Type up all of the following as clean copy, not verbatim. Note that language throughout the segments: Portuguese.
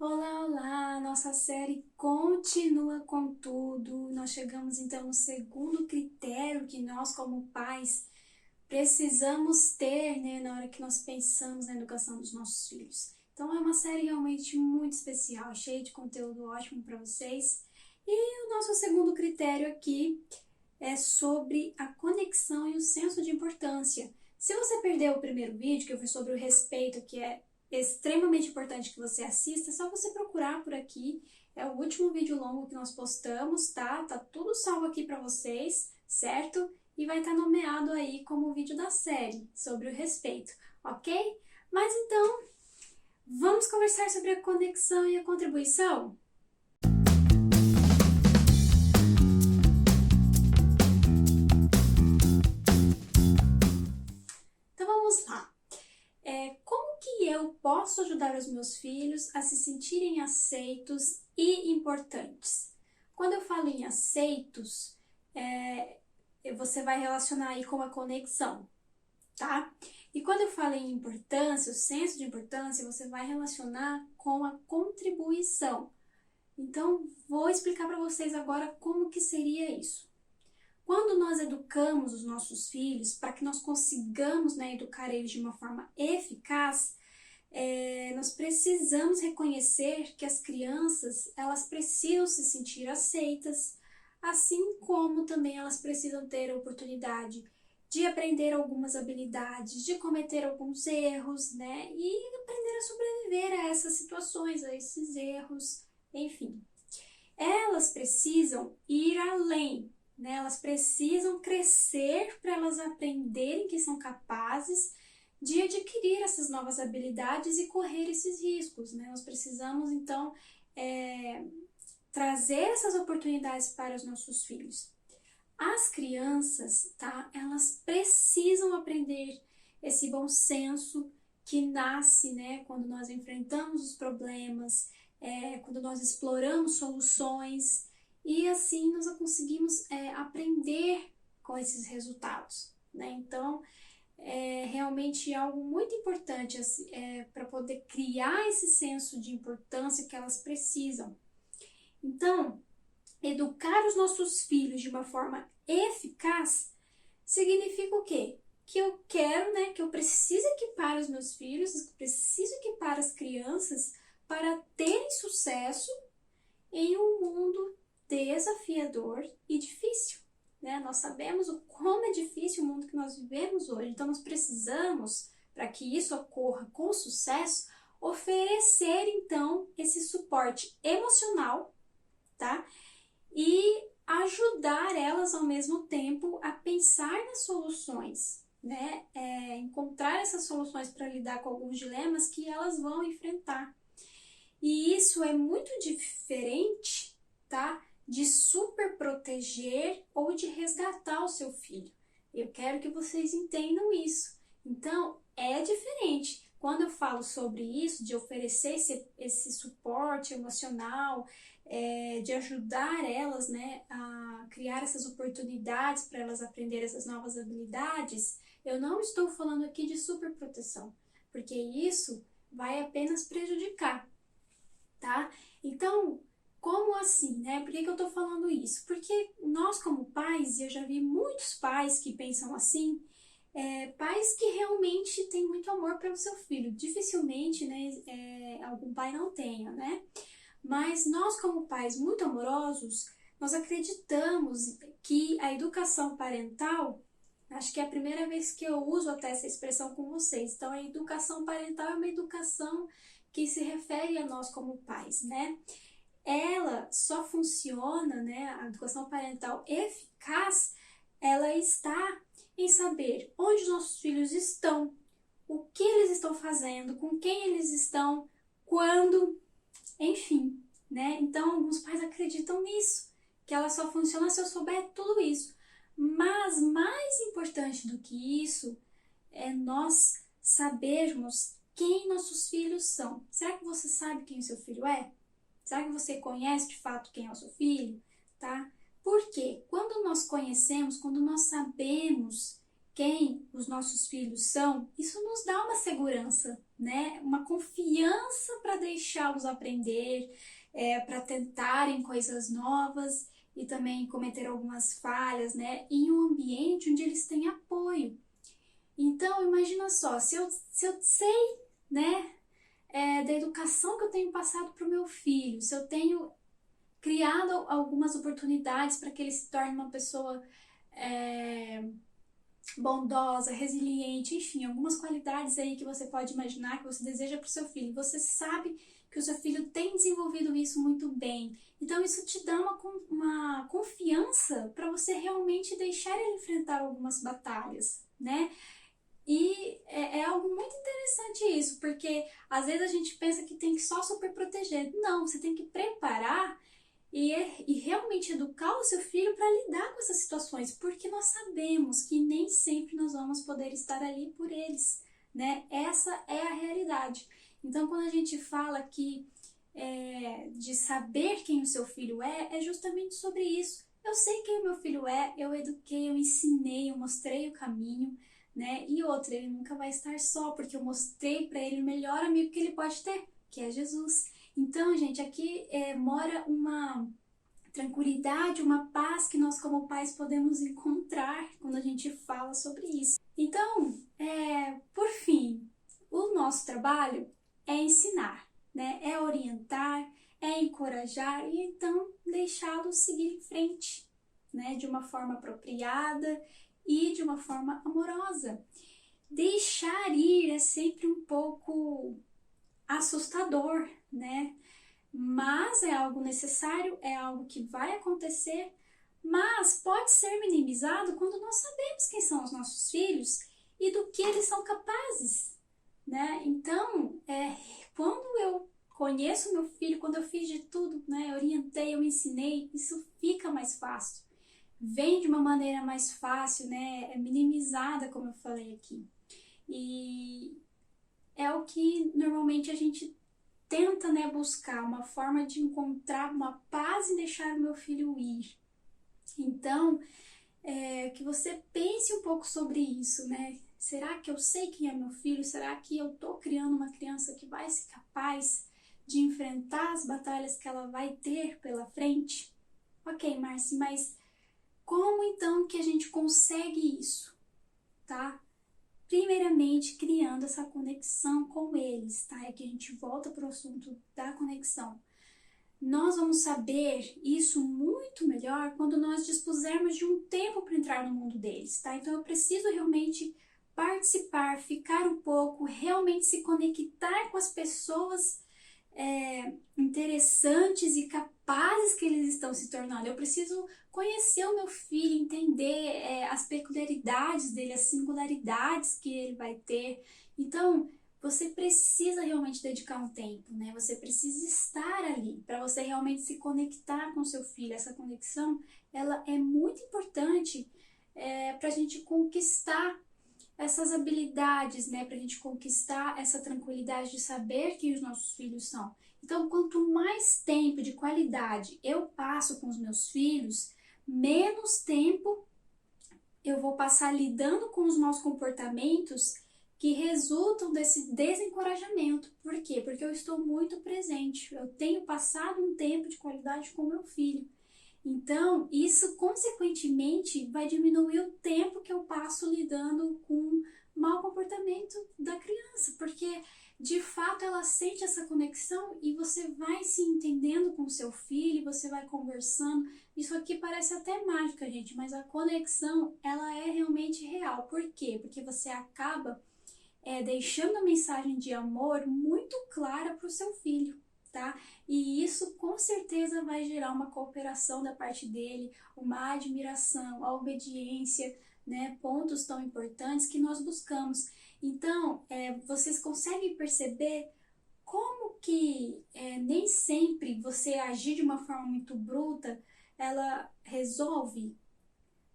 Olá, olá! Nossa série continua com tudo. Nós chegamos então no segundo critério que nós, como pais, precisamos ter, né, na hora que nós pensamos na educação dos nossos filhos. Então é uma série realmente muito especial, cheia de conteúdo ótimo para vocês. E o nosso segundo critério aqui é sobre a conexão e o senso de importância. Se você perdeu o primeiro vídeo, que foi sobre o respeito, que é extremamente importante que você assista, é só você procurar por aqui. É o último vídeo longo que nós postamos, tá? Tá tudo salvo aqui para vocês, certo? E vai estar nomeado aí como o vídeo da série sobre o respeito, ok? Mas então, vamos conversar sobre a conexão e a contribuição? Então vamos lá. Como que eu posso ajudar os meus filhos a se sentirem aceitos e importantes? Quando eu falo em aceitos, você vai relacionar aí com a conexão, tá? E quando eu falo em importância, o senso de importância, você vai relacionar com a contribuição. Então, vou explicar para vocês agora como que seria isso. Quando nós educamos os nossos filhos, para que nós consigamos, né, educar eles de uma forma eficaz, nós precisamos reconhecer que as crianças, elas precisam se sentir aceitas, assim como também elas precisam ter a oportunidade de aprender algumas habilidades, de cometer alguns erros, né, e aprender a sobreviver a essas situações, a esses erros, enfim. Elas precisam ir além, né? Elas precisam crescer para elas aprenderem que são capazes de adquirir essas novas habilidades e correr esses riscos, né? Nós precisamos, então, trazer essas oportunidades para os nossos filhos. As crianças, tá? Elas precisam aprender esse bom senso que nasce, né? Quando nós enfrentamos os problemas, quando nós exploramos soluções e assim nós conseguimos aprender com esses resultados, né? Então, é realmente algo muito importante assim, para poder criar esse senso de importância que elas precisam. Então, educar os nossos filhos de uma forma eficaz significa o quê? Que eu quero, né, que eu preciso equipar os meus filhos, preciso equipar as crianças para terem sucesso em um mundo desafiador e difícil, né? Nós sabemos o como é difícil o mundo que nós vivemos hoje, então nós precisamos, para que isso ocorra com sucesso, oferecer então esse suporte emocional, tá? E ajudar elas ao mesmo tempo a pensar nas soluções, né? Encontrar essas soluções para lidar com alguns dilemas que elas vão enfrentar. E isso é muito diferente, tá? De super proteger ou de resgatar o seu filho. Eu quero que vocês entendam isso. Então, é diferente. Quando eu falo sobre isso, de oferecer esse suporte emocional, de ajudar elas, né, a criar essas oportunidades para elas aprenderem essas novas habilidades, eu não estou falando aqui de super proteção, porque isso vai apenas prejudicar, tá? Então, como assim, né? Por que eu tô falando isso? Porque nós, como pais, e eu já vi muitos pais que pensam assim, pais que realmente têm muito amor pelo seu filho. Dificilmente, né, algum pai não tenha, né? Mas nós, como pais muito amorosos, nós acreditamos que a educação parental, acho que é a primeira vez que eu uso até essa expressão com vocês. Então, a educação parental é uma educação que se refere a nós como pais, né? Ela só funciona, né? A educação parental eficaz, ela está em saber onde os nossos filhos estão, o que eles estão fazendo, com quem eles estão, quando, enfim, né? Então, alguns pais acreditam nisso, que ela só funciona se eu souber tudo isso. Mas mais importante do que isso é nós sabermos quem nossos filhos são. Será que você sabe quem o seu filho é? Será que você conhece de fato quem é o seu filho? Tá? Porque quando nós conhecemos, quando nós sabemos quem os nossos filhos são, isso nos dá uma segurança, né? Uma confiança para deixá-los aprender, para tentarem coisas novas e também cometer algumas falhas, né? Em um ambiente onde eles têm apoio. Então, imagina só, se eu sei, né, da educação que eu tenho passado para o meu filho, se eu tenho criado algumas oportunidades para que ele se torne uma pessoa bondosa, resiliente, enfim, algumas qualidades aí que você pode imaginar que você deseja para o seu filho. Você sabe que o seu filho tem desenvolvido isso muito bem. Então isso te dá uma confiança para você realmente deixar ele enfrentar algumas batalhas, né? E é algo muito interessante isso, porque às vezes a gente pensa que tem que só super proteger. Não, você tem que preparar e realmente educar o seu filho para lidar com essas situações, porque nós sabemos que nem sempre nós vamos poder estar ali por eles, né? Essa é a realidade. Então, quando a gente fala aqui de saber quem o seu filho é justamente sobre isso. Eu sei quem o meu filho é, eu eduquei, eu ensinei, eu mostrei o caminho, né? E outra, ele nunca vai estar só, porque eu mostrei para ele o melhor amigo que ele pode ter, que é Jesus. Então, gente, aqui mora uma tranquilidade, uma paz que nós como pais podemos encontrar quando a gente fala sobre isso. Então, por fim, o nosso trabalho é ensinar, né? É orientar, é encorajar e então deixá-los seguir em frente, né? De uma forma apropriada e de uma forma amorosa. Deixar ir é sempre um pouco assustador, né? Mas é algo necessário, é algo que vai acontecer, mas pode ser minimizado quando nós sabemos quem são os nossos filhos e do que eles são capazes, né? Então, quando eu conheço meu filho, quando eu fiz de tudo, né? Eu orientei, eu ensinei, isso fica mais fácil. Vem de uma maneira mais fácil, né? É minimizada, como eu falei aqui. E é o que normalmente a gente tenta, né, buscar uma forma de encontrar uma paz e deixar o meu filho ir. Então, que você pense um pouco sobre isso, né? Será que eu sei quem é meu filho? Será que eu tô criando uma criança que vai ser capaz de enfrentar as batalhas que ela vai ter pela frente? Ok, Marci, mas como então que a gente consegue isso, tá? Primeiramente, criando essa conexão com eles, tá? É que a gente volta para o assunto da conexão. Nós vamos saber isso muito melhor quando nós dispusermos de um tempo para entrar no mundo deles, tá? Então eu preciso realmente participar, ficar um pouco, realmente se conectar com as pessoas interessantes e capazes que eles estão se tornando. Eu preciso conhecer o meu filho, entender as peculiaridades dele, as singularidades que ele vai ter. Então, você precisa realmente dedicar um tempo, né? Você precisa estar ali para você realmente se conectar com seu filho. Essa conexão, ela é muito importante para a gente conquistar essas habilidades, né? Para a gente conquistar essa tranquilidade de saber quem os nossos filhos são. Então, quanto mais tempo de qualidade eu passo com os meus filhos, menos tempo eu vou passar lidando com os maus comportamentos que resultam desse desencorajamento. Por quê? Porque eu estou muito presente. Eu tenho passado um tempo de qualidade com meu filho. Então, isso consequentemente vai diminuir o tempo que eu passo lidando com o mau comportamento da criança, porque de fato ela sente essa conexão e você vai se entendendo com o seu filho, você vai conversando. Isso aqui parece até mágica, gente, mas a conexão ela é realmente real. Por quê? Porque você acaba deixando a mensagem de amor muito clara para o seu filho. Tá? E isso com certeza vai gerar uma cooperação da parte dele, uma admiração, a obediência, né? Pontos tão importantes que nós buscamos. Então, vocês conseguem perceber como que nem sempre você agir de uma forma muito bruta, ela resolve?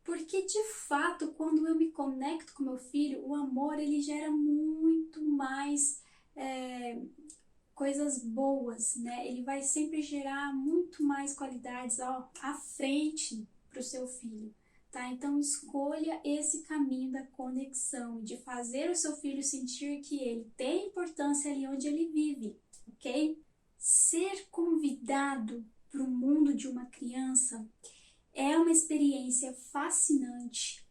Porque de fato, quando eu me conecto com meu filho, o amor ele gera muito mais coisas boas, né? Ele vai sempre gerar muito mais qualidades à frente para o seu filho, tá? Então escolha esse caminho da conexão, de fazer o seu filho sentir que ele tem importância ali onde ele vive, ok? Ser convidado para o mundo de uma criança é uma experiência fascinante,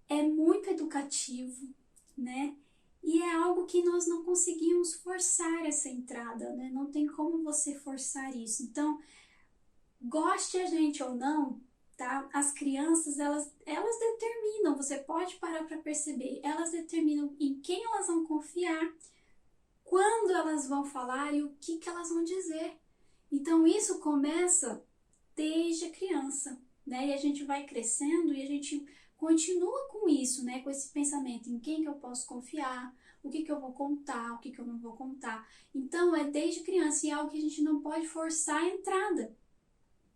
é muito educativo, né? E é algo que nós não conseguimos forçar essa entrada, né? Não tem como você forçar isso. Então, goste a gente ou não, tá? As crianças, elas determinam, você pode parar para perceber, elas determinam em quem elas vão confiar, quando elas vão falar e o que elas vão dizer. Então, isso começa desde a criança, né? E a gente vai crescendo e a gente continua com isso, né? Com esse pensamento em quem que eu posso confiar, o que eu vou contar, o que eu não vou contar. Então, é desde criança e é algo que a gente não pode forçar a entrada,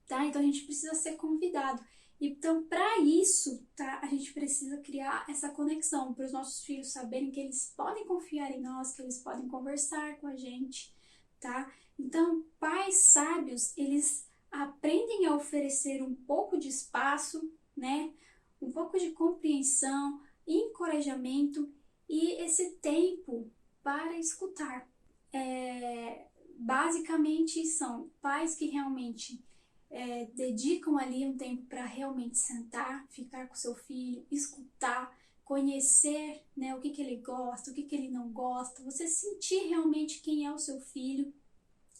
tá? Então, a gente precisa ser convidado. Então, para isso, tá? A gente precisa criar essa conexão para os nossos filhos saberem que eles podem confiar em nós, que eles podem conversar com a gente, tá? Então, pais sábios, eles aprendem a oferecer um pouco de espaço, né? Um pouco de compreensão, encorajamento e esse tempo para escutar. Basicamente, são pais que realmente dedicam ali um tempo para realmente sentar, ficar com seu filho, escutar, conhecer, né, o que ele gosta, o que ele não gosta, você sentir realmente quem é o seu filho,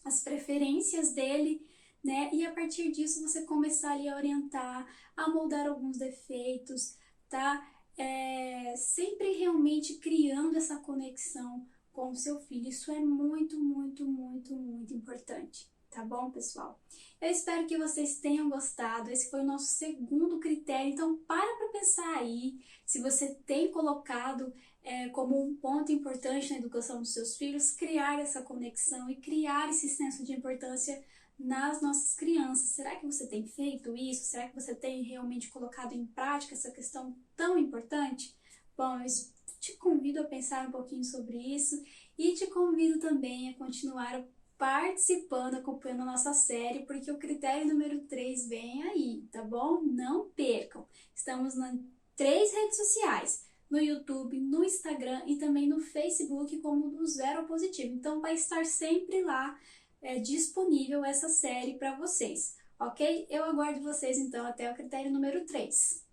as preferências dele, né? E a partir disso você começar ali a orientar, a moldar alguns defeitos, tá? Sempre realmente criando essa conexão com o seu filho. Isso é muito, muito, muito, muito importante, tá bom, pessoal? Eu espero que vocês tenham gostado. Esse foi o nosso segundo critério. Então, para pensar aí, se você tem colocado como um ponto importante na educação dos seus filhos, criar essa conexão e criar esse senso de importância nas nossas crianças. Será que você tem feito isso? Será que você tem realmente colocado em prática essa questão tão importante? Bom, eu te convido a pensar um pouquinho sobre isso e te convido também a continuar participando, acompanhando a nossa série, porque o critério número 3 vem aí, tá bom? Não percam! Estamos nas 3 redes sociais, no YouTube, no Instagram e também no Facebook como do Zero ao Positivo. Então vai estar sempre lá disponível essa série para vocês, ok? Eu aguardo vocês então até o critério número 3.